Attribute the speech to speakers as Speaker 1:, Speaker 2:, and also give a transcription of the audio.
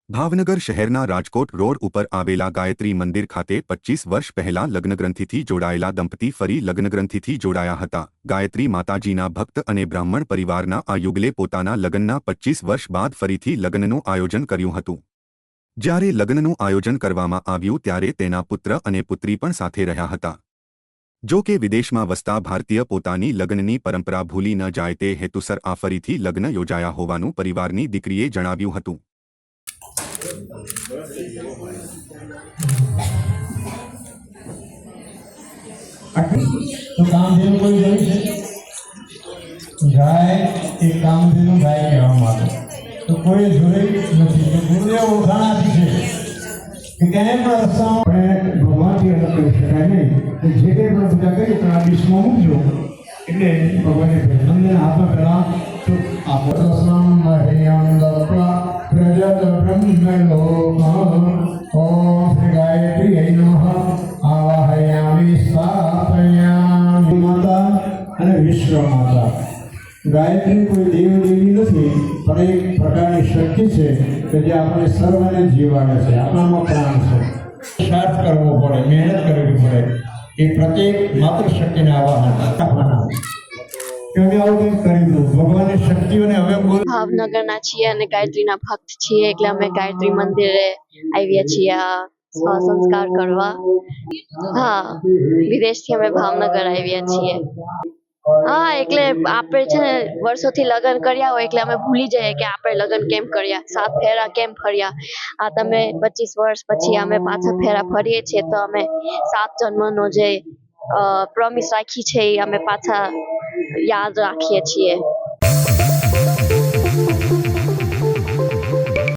Speaker 1: ભાવનગર શહેરના રાજકોટ રોડ ઉપર આવેલા ગાયત્રી મંદિર ખાતે 25 વર્ષ પહેલા લગ્નગ્રંથિથી જોડાયેલા દંપતી ફરી લગ્નગ્રંથિથી જોડાયા હતા। ગાયત્રી માતાજીના ભક્ત અને બ્રાહ્મણ પરિવારના આ યુગલે પોતાના લગ્નના 25 વર્ષ બાદ ફરીથી લગ્નનું આયોજન કર્યું હતું। જ્યારે લગ્નનું આયોજન કરવામાં આવ્યું ત્યારે તેના પુત્ર અને પુત્રી પણ સાથે રહ્યા હતા। જો કે વિદેશમાં વસતા ભારતીય પોતાની લગ્નની પરંપરા ભૂલી ન જાય તે હેતુસર આ ફરીથી લગ્ન યોજાયા હોવાનું પરિવારની દીકરીએ જણાવ્યું હતું।
Speaker 2: तो कामधेनु कोई नहीं है, गाय एक कामधेनु गाय कहवा तो कोई जुड़े नहीं। तो गुरुदेव ओळखाण आपी छे कि क्या पण रस्ता भगवान की अलग कर शकाय नहीं। तो जे कई पण पूजा करी तो आ डिशમાં મૂકજો એટલે ભગવાનને મંદિરના હાથમાં પહેલા તો આપો દર્શન મહ્યં દત્વા પ્રજત બ્રહ્મલો ઓમ શ્રી ગાયત્રી નમઃ આવાહયામિ સ્થાપયામિ। માતા અને વિશ્વ માતા ગાયત્રી કોઈ દેવ દેવી નથી પણ એક પ્રકારની શક્તિ છે કે જે આપણે સર્વને જીવાડે છે, આપણામાં પ્રાણ છે। પુરુષાર્થ કરવો પડે, મહેનત કરવી પડે, એ પ્રત્યેક માતૃશક્તિને આવાહન અમે આવું કંઈક કરી દઉં ભગવાનની શક્તિઓને હવે બોલ।
Speaker 3: ભાવનગરના છીએ અને ગાયત્રીના ભક્ત છીએ એટલે અમે ગાયત્રી મંદિરે આવ્યા છીએ આ સંસ્કાર કરવા। હા, વિદેશથી અમે ભાવનગર આવ્યા છીએ। હા, એટલે આપણે છે ને વર્ષોથી લગ્ન કર્યા હોય એટલે અમે ભૂલી જઈએ કે આપણે લગ્ન કેમ કર્યા, 7 ફેરા કેમ ફર્યા। આ તમે 25 વર્ષ પછી અમે પાછા ફેરા ફરીએ છીએ તો અમે 7 જન્મનો જે પ્રોમિસ રાખી છે એ અમે પાછા યાદ રાખીએ છીએ।